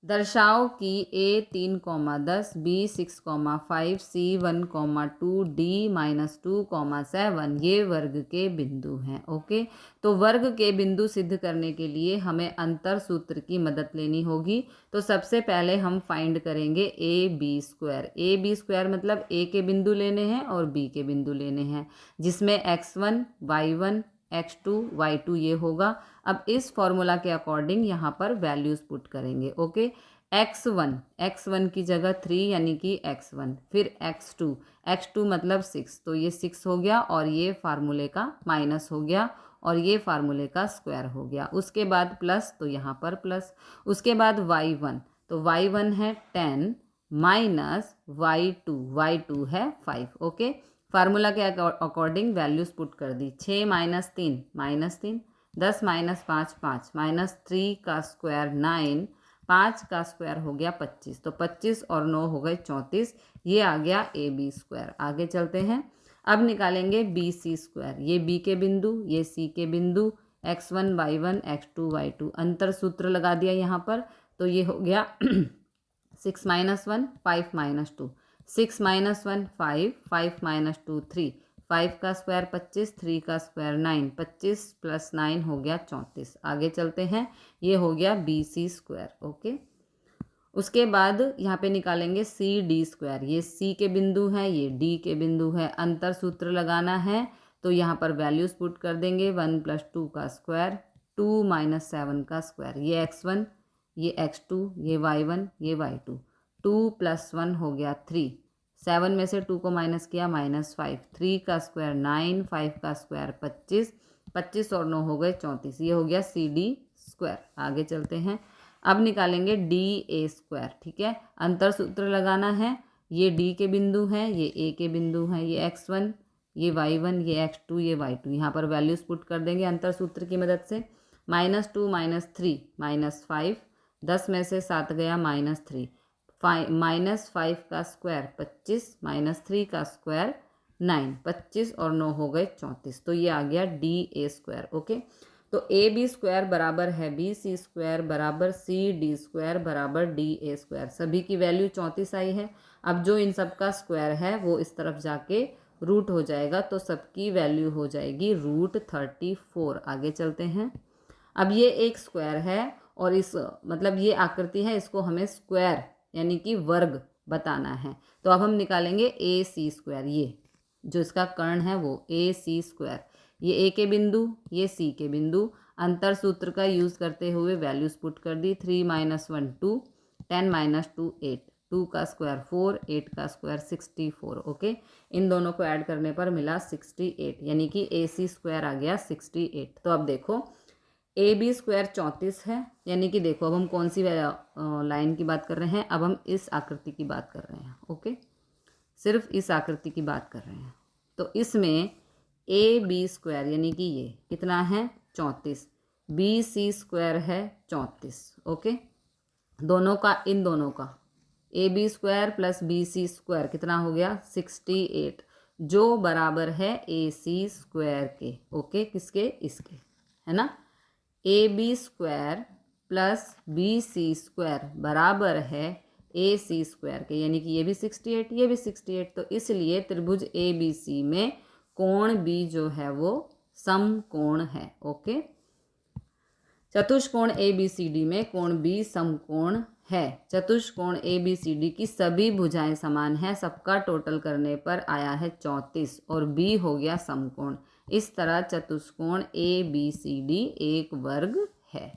दर्शाओ कि A 3,10, B 6,5, C 1,2, D -2,7 ये वर्ग के बिंदु हैं। ओके, तो वर्ग के बिंदु सिद्ध करने के लिए हमें अंतर सूत्र की मदद लेनी होगी। तो सबसे पहले हम फाइंड करेंगे AB स्क्वायर मतलब A के बिंदु लेने हैं और B के बिंदु लेने हैं, जिसमें x1 y1 x2 y2 ये होगा। अब इस फॉर्मूला के अकॉर्डिंग यहाँ पर वैल्यूज पुट करेंगे। ओके, x1 की जगह 3 यानी कि x1, फिर x2 मतलब 6, तो ये 6 हो गया और ये फार्मूले का माइनस हो गया और ये फार्मूले का स्क्वायर हो गया। उसके बाद प्लस, तो यहाँ पर प्लस। उसके बाद y1, तो y1 है 10 माइनस y2 है 5। ओके, फार्मूला के अकॉर्डिंग वैल्यूज पुट कर दी। 6 -3 10 -5 5 -3 का स्क्वायर 9, 5 का स्क्वायर हो गया 25, तो 25 और 9 हो गए 34। ये आ गया AB स्क्वायर। आगे चलते हैं, अब निकालेंगे BC स्क्वायर। ये B के बिंदु, ये C के बिंदु, x1 y1 x2 y2, अंतर सूत्र लगा दिया यहाँ पर। तो ये हो गया 6 - 1 5 - 2, 6 - 1 5 5 - 2 3, 5 का स्क्वायर 25, 3 का स्क्वायर 9, 25 + 9 हो गया 34। आगे चलते हैं, ये हो गया BC स्क्वायर। ओके, उसके बाद यहाँ पे निकालेंगे CD स्क्वायर। ये C के बिंदु हैं, ये D के बिंदु है, अंतर सूत्र लगाना है। तो यहाँ पर वैल्यूज पुट कर देंगे। 1 + 2 का स्क्वायर, 2 - 7 का स्क्वायर, ये x1 ये x2 ये y1 ये y2, 2 + 1 हो गया 3, 7 में से 2 को माइनस किया -5, 3 का स्क्वायर 9, 5 का स्क्वायर 25, 25 और 9 हो गए 34। ये हो गया CD स्क्वायर। आगे चलते हैं, अब निकालेंगे DA स्क्वायर। ठीक है, अंतर सूत्र लगाना है। ये D के बिंदु हैं, ये A के बिंदु हैं, ये x1 ये y1 ये x2 ये y2, यहाँ पर वैल्यूज पुट कर देंगे अंतर सूत्र की मदद से। -2 -3 -5, 10 में से 7 गया -3, -5 का स्क्वायर 25 -3 का स्क्वायर 9, 25 और 9 हो गए 34। तो ये आ गया DA स्क्वायर। ओके, तो AB स्क्वायर बराबर है BC स्क्वायर बराबर CD स्क्वायर बराबर DA स्क्वायर। सभी की वैल्यू 34 आई है। अब जो इन सब का स्क्वायर है वो इस तरफ जाके रूट हो जाएगा, तो सबकी वैल्यू हो जाएगी √34। आगे चलते हैं, अब ये एक स्क्वायर है और इस मतलब ये आकृति है, इसको हमें स्क्वायर यानी कि वर्ग बताना है। तो अब हम निकालेंगे AC स्क्वायर। ये जो इसका कर्ण है वो AC स्क्वायर, ये A के बिंदु ये C के बिंदु, अंतर सूत्र का यूज करते हुए वैल्यूज पुट कर दी। 3 - 1 2, 10 - 2 8, 2 का स्क्वायर 4, 8 का स्क्वायर 64। ओके, इन दोनों को ऐड करने पर मिला 68, यानी कि AC स्क्वायर आ गया 68। तो अब देखो AB स्क्वायर 34 है, यानी कि देखो अब हम कौन सी लाइन की बात कर रहे हैं, अब हम इस आकृति की बात कर रहे हैं। ओके, सिर्फ इस आकृति की बात कर रहे हैं। तो इसमें AB स्क्वायर यानी कि ये कितना है 34, BC स्क्वायर है 34। ओके, दोनों का इन दोनों का AB स्क्वायर + BC स्क्वायर कितना हो गया 68, जो बराबर है AC स्क्वायर के। ओके, किसके, इसके, है ना। AB स्क्वायर + BC स्क्वायर बराबर है AC स्क्वायर के, यानी कि ये भी 68 ये भी 68। तो इसलिए त्रिभुज ABC में कोण B जो है वो समकोण है। ओके, चतुष्कोण ABCD में कोण B समकोण है। चतुष्कोण ABCD की सभी भुजाएं समान हैं, सबका टोटल करने पर आया है 34 और B हो गया समकोण। इस तरह चतुष्कोण ABCD एक वर्ग है।